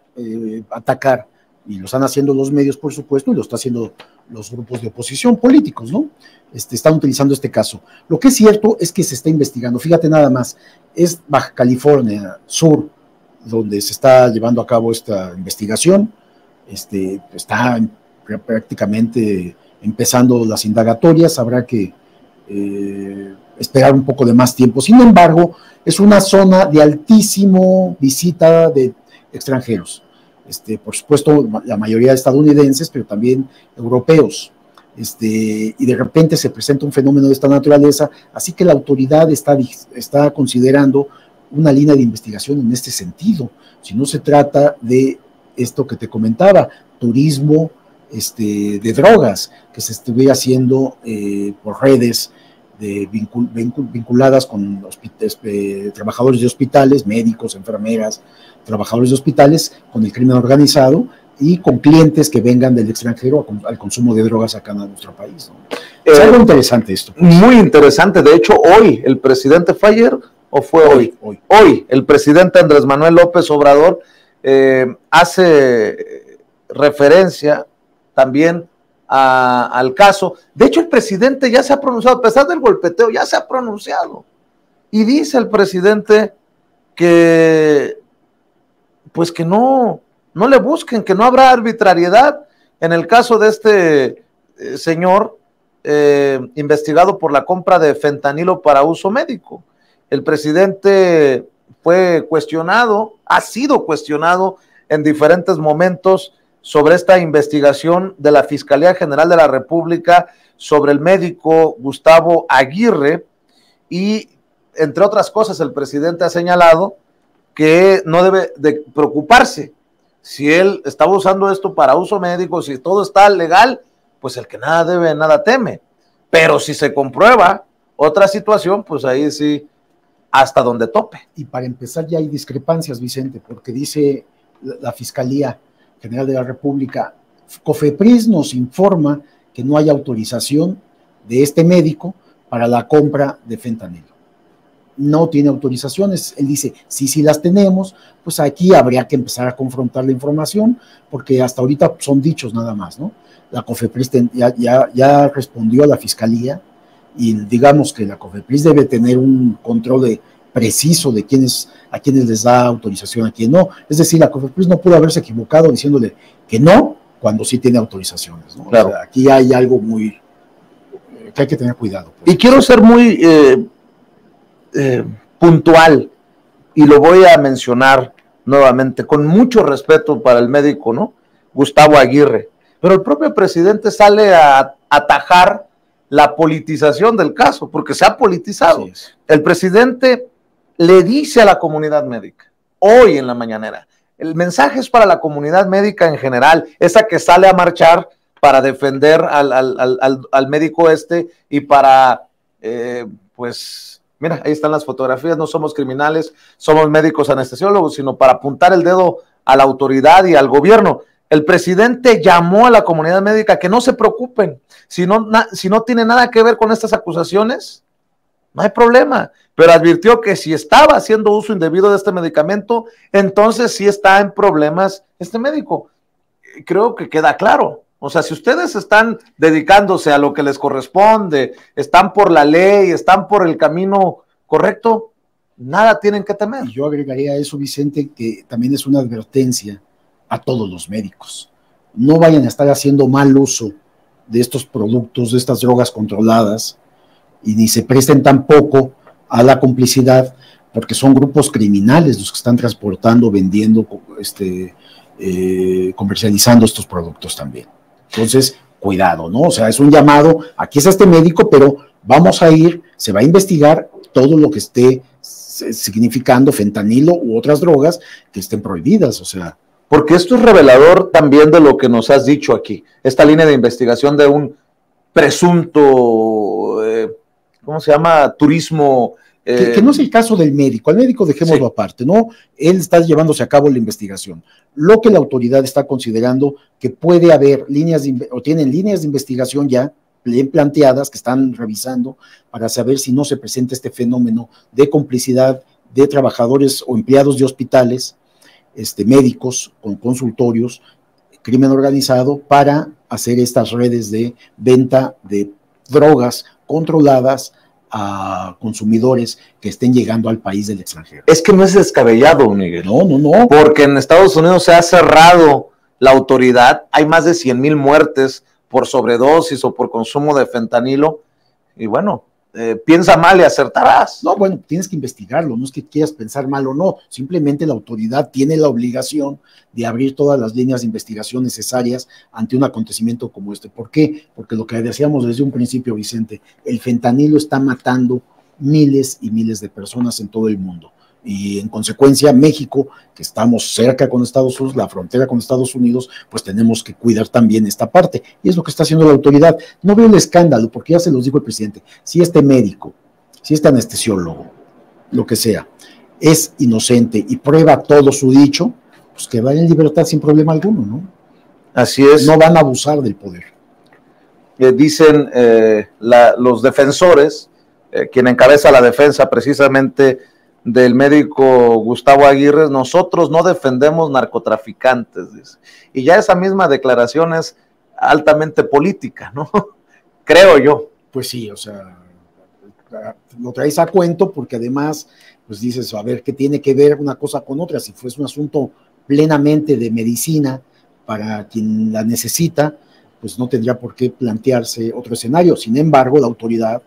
atacar, y lo están haciendo los medios, por supuesto, y lo están haciendo los grupos de oposición políticos, ¿no? Están utilizando este caso. Lo que es cierto es que se está investigando, fíjate nada más, es Baja California Sur, donde se está llevando a cabo esta investigación, está prácticamente empezando las indagatorias, habrá que esperar un poco de más tiempo. Sin embargo, es una zona de altísimo visita de extranjeros, por supuesto la mayoría de estadounidenses, pero también europeos, y de repente se presenta un fenómeno de esta naturaleza, así que la autoridad está considerando una línea de investigación en este sentido. Si no se trata de esto que te comentaba, turismo de drogas, que se estuviera haciendo por redes vinculadas con trabajadores de hospitales, médicos, enfermeras, trabajadores de hospitales, con el crimen organizado y con clientes que vengan del extranjero al consumo de drogas acá en nuestro país, ¿no? Es algo interesante esto. Pues. Muy interesante. De hecho, hoy el presidente, ¿fue ayer o fue hoy? Hoy el presidente Andrés Manuel López Obrador hace referencia también al caso. De hecho, el presidente ya se ha pronunciado, a pesar del golpeteo, ya se ha pronunciado. Y dice el presidente que, pues que no le busquen, que no habrá arbitrariedad en el caso de este señor investigado por la compra de fentanilo para uso médico. El presidente fue cuestionado, ha sido cuestionado en diferentes momentos sobre esta investigación de la Fiscalía General de la República sobre el médico Gustavo Aguirre, y entre otras cosas el presidente ha señalado que no debe de preocuparse si él estaba usando esto para uso médico, si todo está legal, pues el que nada debe, nada teme. Pero si se comprueba otra situación, pues ahí sí, hasta donde tope. Y para empezar ya hay discrepancias, Vicente, porque dice la Fiscalía General de la República, COFEPRIS nos informa que no hay autorización de este médico para la compra de fentanilo. No tiene autorizaciones. Él dice, sí las tenemos, pues aquí habría que empezar a confrontar la información, porque hasta ahorita son dichos nada más, ¿no? La COFEPRIS ya respondió a la Fiscalía, y digamos que la COFEPRIS debe tener un control preciso de a quienes les da autorización, a quién no. Es decir, la COFEPRIS no pudo haberse equivocado diciéndole que no, cuando sí tiene autorizaciones, ¿no? Claro. O sea, aquí hay algo que hay que tener cuidado. Y quiero ser muy puntual, y lo voy a mencionar nuevamente, con mucho respeto para el médico, ¿no? Gustavo Aguirre. Pero el propio presidente sale a atajar la politización del caso, porque se ha politizado. Sí. El presidente le dice a la comunidad médica, hoy en la mañanera, el mensaje es para la comunidad médica en general, esa que sale a marchar para defender al médico y para, pues, mira, ahí están las fotografías, no somos criminales, somos médicos anestesiólogos, sino para apuntar el dedo a la autoridad y al gobierno. El presidente llamó a la comunidad médica que no se preocupen, si no tiene nada que ver con estas acusaciones, no hay problema, pero advirtió que si estaba haciendo uso indebido de este medicamento, entonces sí está en problemas este médico. Creo que queda claro. O sea, si ustedes están dedicándose a lo que les corresponde, están por la ley, están por el camino correcto, nada tienen que temer. Y yo agregaría a eso, Vicente, que también es una advertencia a todos los médicos. No vayan a estar haciendo mal uso de estos productos, de estas drogas controladas, y ni se presten tampoco a la complicidad, porque son grupos criminales los que están transportando, vendiendo, comercializando estos productos también. Entonces, cuidado, ¿no? O sea, es un llamado, aquí es este médico, pero vamos a ir, se va a investigar todo lo que esté significando fentanilo u otras drogas que estén prohibidas, o sea. Porque esto es revelador también de lo que nos has dicho aquí, esta línea de investigación de un presunto, ¿cómo se llama? Turismo. Que no es el caso del médico, al médico dejémoslo aparte, ¿no? Él está llevándose a cabo la investigación. Lo que la autoridad está considerando que puede haber tienen líneas de investigación ya bien planteadas que están revisando para saber si no se presenta este fenómeno de complicidad de trabajadores o empleados de hospitales, médicos con consultorios, crimen organizado para hacer estas redes de venta de drogas controladas a consumidores que estén llegando al país del extranjero. Es que no es descabellado, Miguel. No. Porque en Estados Unidos se ha cerrado la autoridad, hay más de 100,000 muertes por sobredosis o por consumo de fentanilo, y bueno, piensa mal y acertarás. No, bueno, tienes que investigarlo, no es que quieras pensar mal o no, simplemente la autoridad tiene la obligación de abrir todas las líneas de investigación necesarias ante un acontecimiento como este. ¿Por qué? Porque lo que decíamos desde un principio, Vicente, el fentanilo está matando miles y miles de personas en todo el mundo. Y en consecuencia, México, que estamos cerca con Estados Unidos, la frontera con Estados Unidos, pues tenemos que cuidar también esta parte. Y es lo que está haciendo la autoridad. No veo el escándalo, porque ya se los dijo el presidente, si este médico, si este anestesiólogo, lo que sea, es inocente y prueba todo su dicho, pues que vaya en libertad sin problema alguno, ¿no? Así es. No van a abusar del poder. Dicen los defensores, quien encabeza la defensa precisamente del médico Gustavo Aguirre, nosotros no defendemos narcotraficantes, dice. Y ya esa misma declaración es altamente política, ¿no? Creo yo. Pues sí, o sea, lo traes a cuento porque además, pues dices, a ver, ¿qué tiene que ver una cosa con otra? Si fuese un asunto plenamente de medicina para quien la necesita, pues no tendría por qué plantearse otro escenario. Sin embargo, la autoridad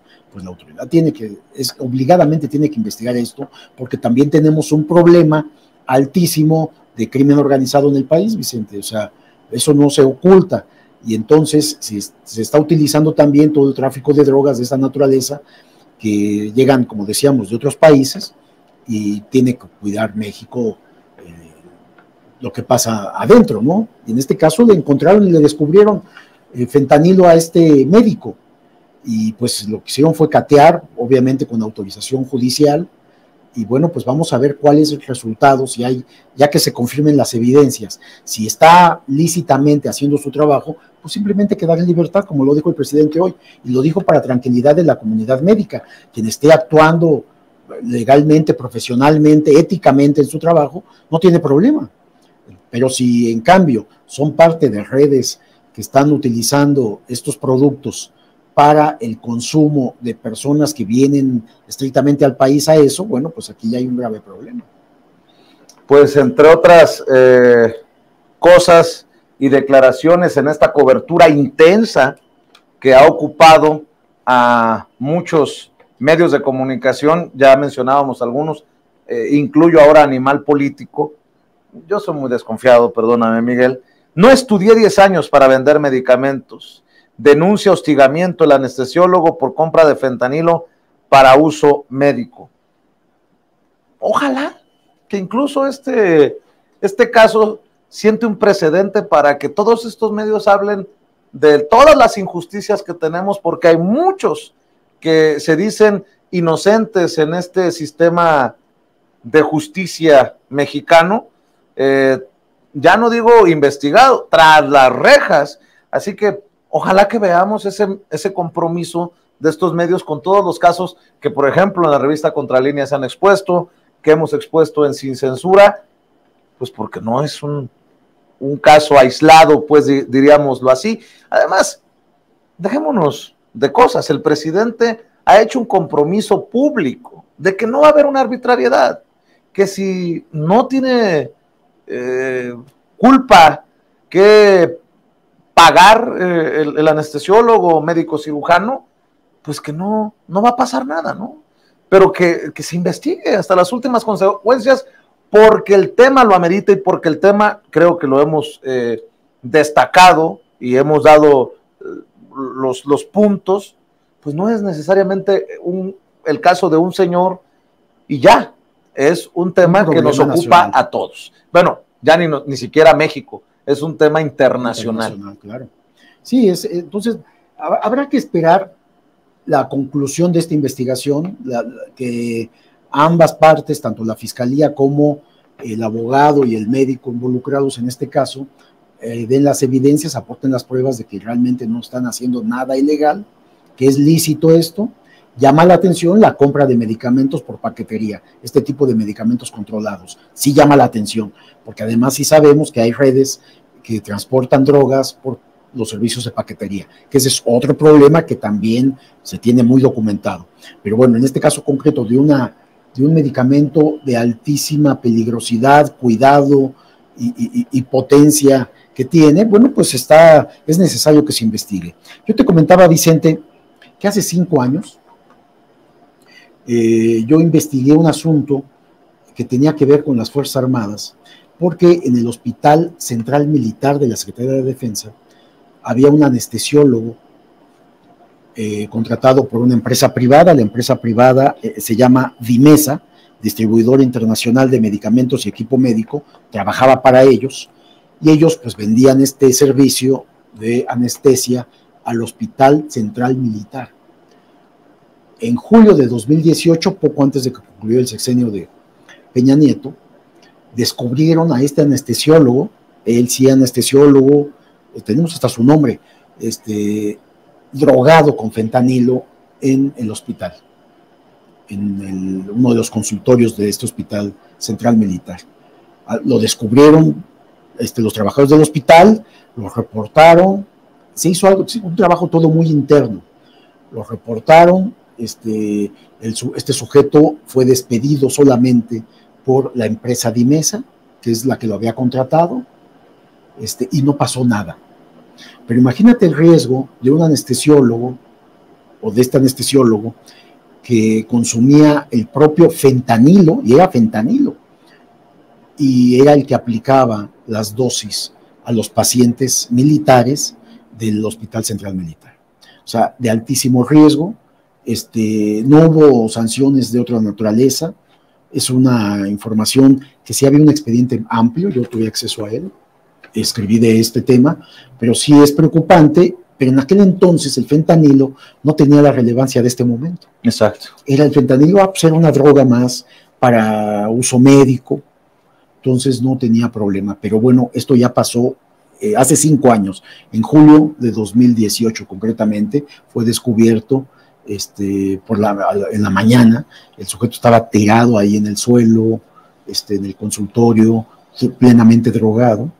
obligadamente tiene que investigar esto, porque también tenemos un problema altísimo de crimen organizado en el país, Vicente, o sea, eso no se oculta, y entonces se está utilizando también todo el tráfico de drogas de esta naturaleza, que llegan, como decíamos, de otros países, y tiene que cuidar México lo que pasa adentro, ¿no? Y en este caso le encontraron y le descubrieron fentanilo a este médico, y pues lo que hicieron fue catear, obviamente con autorización judicial, y bueno, pues vamos a ver cuál es el resultado, si hay, ya que se confirmen las evidencias, si está lícitamente haciendo su trabajo, pues simplemente quedar en libertad, como lo dijo el presidente hoy, y lo dijo para tranquilidad de la comunidad médica, quien esté actuando legalmente, profesionalmente, éticamente en su trabajo, no tiene problema, pero si en cambio son parte de redes que están utilizando estos productos para el consumo de personas que vienen estrictamente al país a eso, bueno, pues aquí ya hay un grave problema. Pues entre otras cosas y declaraciones en esta cobertura intensa que ha ocupado a muchos medios de comunicación, ya mencionábamos algunos, incluyo ahora Animal Político. Yo soy muy desconfiado, perdóname, Miguel. No estudié 10 años para vender medicamentos. Denuncia hostigamiento el anestesiólogo por compra de fentanilo para uso médico. Ojalá que incluso este caso siente un precedente para que todos estos medios hablen de todas las injusticias que tenemos, porque hay muchos que se dicen inocentes en este sistema de justicia mexicano, ya no digo investigado, tras las rejas. Así que ojalá que veamos ese compromiso de estos medios con todos los casos que, por ejemplo, en la revista Contralínea se han expuesto, que hemos expuesto en Sin Censura, pues porque no es un caso aislado, pues diríamoslo así. Además, dejémonos de cosas, el presidente ha hecho un compromiso público de que no va a haber una arbitrariedad, que si no tiene culpa que pagar el anestesiólogo, médico cirujano, pues que no va a pasar nada, ¿no? Pero que se investigue hasta las últimas consecuencias, porque el tema lo amerita y porque el tema creo que lo hemos destacado y hemos dado los puntos, pues no es necesariamente el caso de un señor y ya, es un tema que nos ocupa a todos. Bueno, ya ni siquiera a México, es un tema internacional. Claro. Sí, entonces habrá que esperar la conclusión de esta investigación, que ambas partes, tanto la fiscalía como el abogado y el médico involucrados en este caso, den las evidencias, aporten las pruebas de que realmente no están haciendo nada ilegal, que es lícito esto. Llama la atención la compra de medicamentos por paquetería, este tipo de medicamentos controlados. Sí llama la atención, porque además sí sabemos que hay redes que transportan drogas por los servicios de paquetería, que ese es otro problema que también se tiene muy documentado. Pero bueno, en este caso concreto de un medicamento de altísima peligrosidad, cuidado y potencia que tiene, bueno, pues es necesario que se investigue. Yo te comentaba, Vicente, que hace 5 años yo investigué un asunto que tenía que ver con las Fuerzas Armadas, porque en el Hospital Central Militar de la Secretaría de Defensa había un anestesiólogo contratado por una empresa privada. La empresa privada se llama Dimesa, distribuidora internacional de medicamentos y equipo médico, trabajaba para ellos, y ellos pues vendían este servicio de anestesia al Hospital Central Militar. En julio de 2018, poco antes de que concluyó el sexenio de Peña Nieto, descubrieron a este anestesiólogo, él sí anestesiólogo, tenemos hasta su nombre, drogado con fentanilo en el hospital, en uno de los consultorios de este Hospital Central Militar. Lo descubrieron los trabajadores del hospital, lo reportaron, se hizo un trabajo todo muy interno, lo reportaron. Este sujeto fue despedido solamente por la empresa Dimesa, que es la que lo había contratado, y no pasó nada. Pero imagínate el riesgo de un anestesiólogo o de este anestesiólogo que consumía el propio fentanilo, y era fentanilo, y era el que aplicaba las dosis a los pacientes militares del Hospital Central Militar. O sea, de altísimo riesgo. No hubo sanciones de otra naturaleza, es una información que sí había un expediente amplio, yo tuve acceso a él, escribí de este tema, pero sí es preocupante, pero en aquel entonces el fentanilo no tenía la relevancia de este momento. Exacto. El fentanilo era una droga más para uso médico, entonces no tenía problema, pero bueno, esto ya pasó hace 5 años, en julio de 2018 concretamente, fue descubierto. En la mañana, el sujeto estaba tirado ahí en el suelo, en el consultorio, plenamente drogado,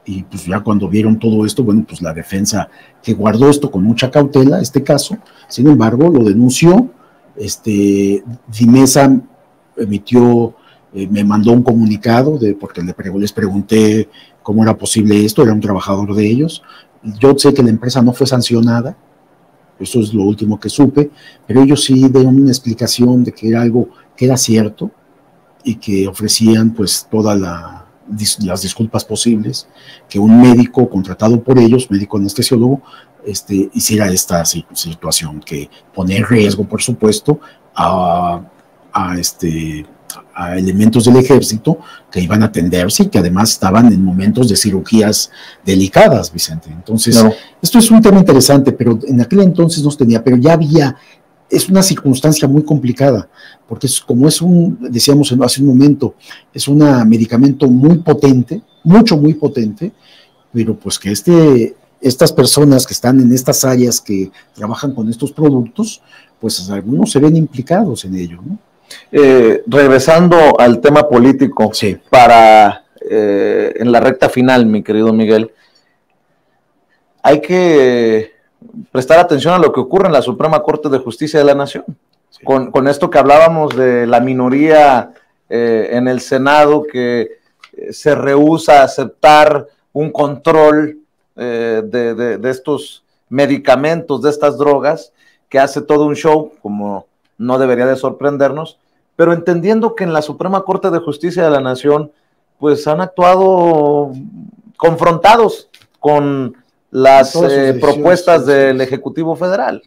y pues ya cuando vieron todo esto, bueno, pues la defensa que guardó esto con mucha cautela, este caso, sin embargo, lo denunció. Dimesa emitió, me mandó un comunicado, porque les pregunté cómo era posible esto, era un trabajador de ellos. Yo sé que la empresa no fue sancionada, eso es lo último que supe, pero ellos sí dieron una explicación de que era algo que era cierto y que ofrecían pues todas las disculpas posibles, que un médico contratado por ellos, médico anestesiólogo, hiciera esta situación, que pone en riesgo, por supuesto, a elementos del ejército que iban a atenderse y que además estaban en momentos de cirugías delicadas, Vicente. Entonces, no. Esto es un tema interesante, pero en aquel entonces no se tenía, pero ya había, es una circunstancia muy complicada, porque decíamos hace un momento, es un medicamento muy potente, muy potente, pero pues que estas personas que están en estas áreas que trabajan con estos productos, pues algunos se ven implicados en ello, ¿no? Regresando al tema político, sí. Para en la recta final, mi querido Miguel, hay que prestar atención a lo que ocurre en la Suprema Corte de Justicia de la Nación. Sí. Con esto que hablábamos de la minoría en el Senado que se rehúsa a aceptar un control de estos medicamentos, de estas drogas, que hace todo un show, como no debería de sorprendernos, pero entendiendo que en la Suprema Corte de Justicia de la Nación, pues han actuado confrontados con las propuestas del Ejecutivo Federal.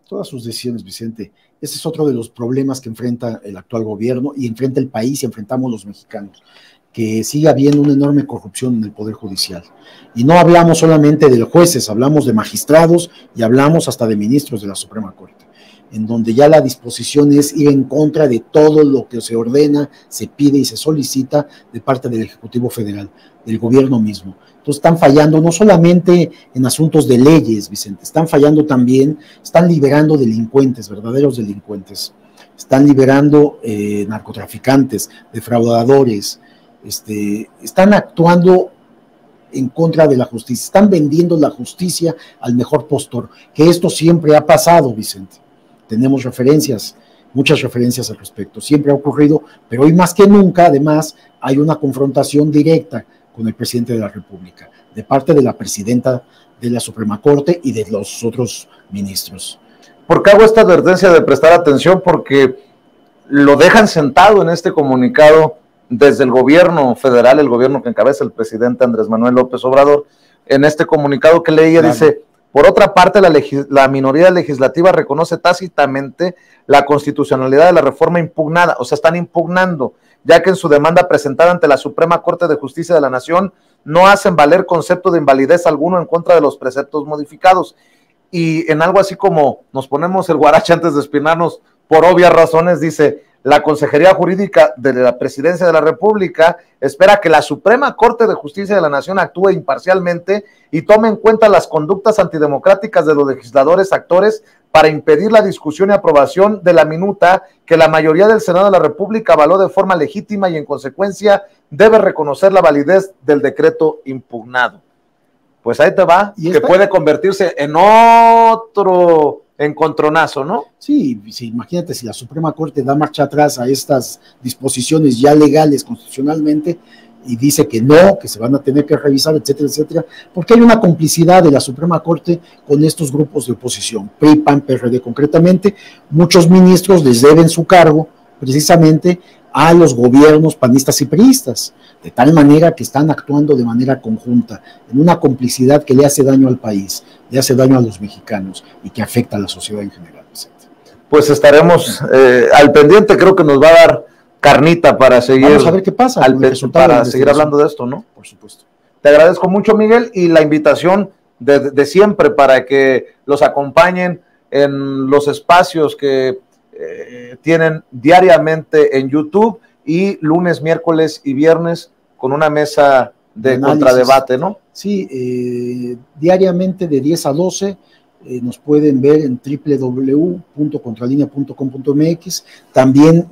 Todas sus decisiones, Vicente. Ese es otro de los problemas que enfrenta el actual gobierno y enfrenta el país y enfrentamos los mexicanos, que sigue habiendo una enorme corrupción en el Poder Judicial. Y no hablamos solamente de jueces, hablamos de magistrados y hablamos hasta de ministros de la Suprema Corte, en donde ya la disposición es ir en contra de todo lo que se ordena, se pide y se solicita de parte del Ejecutivo Federal, del gobierno mismo. Entonces están fallando no solamente en asuntos de leyes, Vicente, están fallando también, están liberando delincuentes, verdaderos delincuentes, están liberando narcotraficantes, defraudadores, están actuando en contra de la justicia, están vendiendo la justicia al mejor postor, que esto siempre ha pasado, Vicente. Tenemos referencias, muchas referencias al respecto, siempre ha ocurrido, pero hoy más que nunca, además, hay una confrontación directa con el presidente de la República, de parte de la presidenta de la Suprema Corte y de los otros ministros. ¿Por qué hago esta advertencia de prestar atención? Porque lo dejan sentado en este comunicado desde el gobierno federal, el gobierno que encabeza el presidente Andrés Manuel López Obrador. En este comunicado que leía, claro, dice: por otra parte, la minoría legislativa reconoce tácitamente la constitucionalidad de la reforma impugnada, o sea, están impugnando, ya que en su demanda presentada ante la Suprema Corte de Justicia de la Nación no hacen valer concepto de invalidez alguno en contra de los preceptos modificados. Y en algo así como nos ponemos el guarache antes de espinarnos, por obvias razones, dice: la Consejería Jurídica de la Presidencia de la República espera que la Suprema Corte de Justicia de la Nación actúe imparcialmente y tome en cuenta las conductas antidemocráticas de los legisladores actores para impedir la discusión y aprobación de la minuta que la mayoría del Senado de la República avaló de forma legítima y en consecuencia debe reconocer la validez del decreto impugnado. Pues ahí te va, que puede convertirse en otro encontronazo, ¿no? Sí, sí, imagínate si la Suprema Corte da marcha atrás a estas disposiciones ya legales constitucionalmente y dice que no, que se van a tener que revisar, etcétera, etcétera, porque hay una complicidad de la Suprema Corte con estos grupos de oposición, PRI, PAN, PRD concretamente. Muchos ministros les deben su cargo precisamente a los gobiernos panistas y priistas, de tal manera que están actuando de manera conjunta, en una complicidad que le hace daño al país, le hace daño a los mexicanos y que afecta a la sociedad en general. Pues estaremos al pendiente, creo que nos va a dar carnita para seguir. Vamos a ver qué pasa. Para seguir hablando de esto, ¿no? Por supuesto. Te agradezco mucho, Miguel, y la invitación de siempre para que los acompañen en los espacios que tienen diariamente en YouTube y lunes, miércoles y viernes con una mesa de contradebate, ¿no? Sí, diariamente de 10 a 12 nos pueden ver en www.contralinea.com.mx, también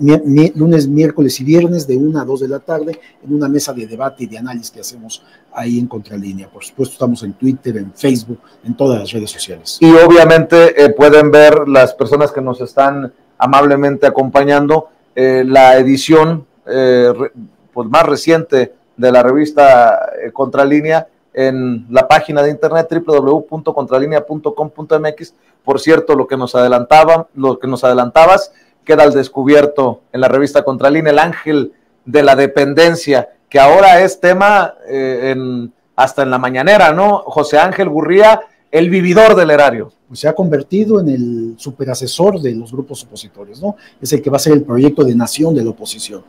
lunes, miércoles y viernes de 1 a 2 de la tarde en una mesa de debate y de análisis que hacemos ahí en Contralínea. Por supuesto estamos en Twitter, en Facebook, en todas las redes sociales. Y obviamente pueden ver las personas que nos están amablemente acompañando la edición pues más reciente de la revista Contralínea en la página de internet www.contralinea.com.mx. Por cierto, lo que nos adelantabas queda al descubierto en la revista Contralínea, el ángel de la dependencia, que ahora es tema hasta en la mañanera, ¿no? José Ángel Gurría, el vividor del erario. Pues se ha convertido en el superasesor de los grupos opositores, ¿no? Es el que va a ser el proyecto de nación de la oposición.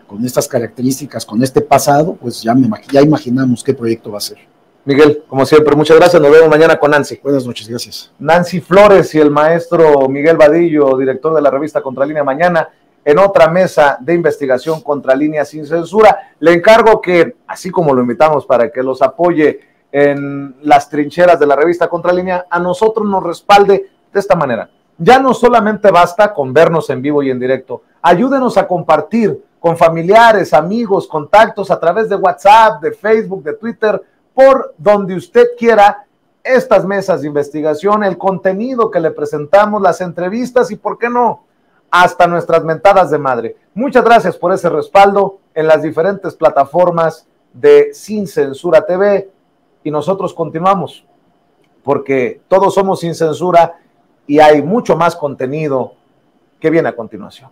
Con estas características, con este pasado, pues ya imaginamos qué proyecto va a ser. Miguel, como siempre, muchas gracias. Nos vemos mañana con Nancy. Buenas noches, gracias. Nancy Flores y el maestro Miguel Vadillo, director de la revista Contralínea, mañana en otra mesa de investigación Contralínea sin censura. Le encargo que, así como lo invitamos para que los apoye en las trincheras de la revista Contralínea, a nosotros nos respalde de esta manera. Ya no solamente basta con vernos en vivo y en directo, ayúdenos a compartir con familiares, amigos, contactos a través de WhatsApp, de Facebook, de Twitter, por donde usted quiera, estas mesas de investigación, el contenido que le presentamos, las entrevistas y, ¿por qué no?, hasta nuestras mentadas de madre. Muchas gracias por ese respaldo en las diferentes plataformas de Sin Censura TV y nosotros continuamos, porque todos somos Sin Censura y hay mucho más contenido que viene a continuación.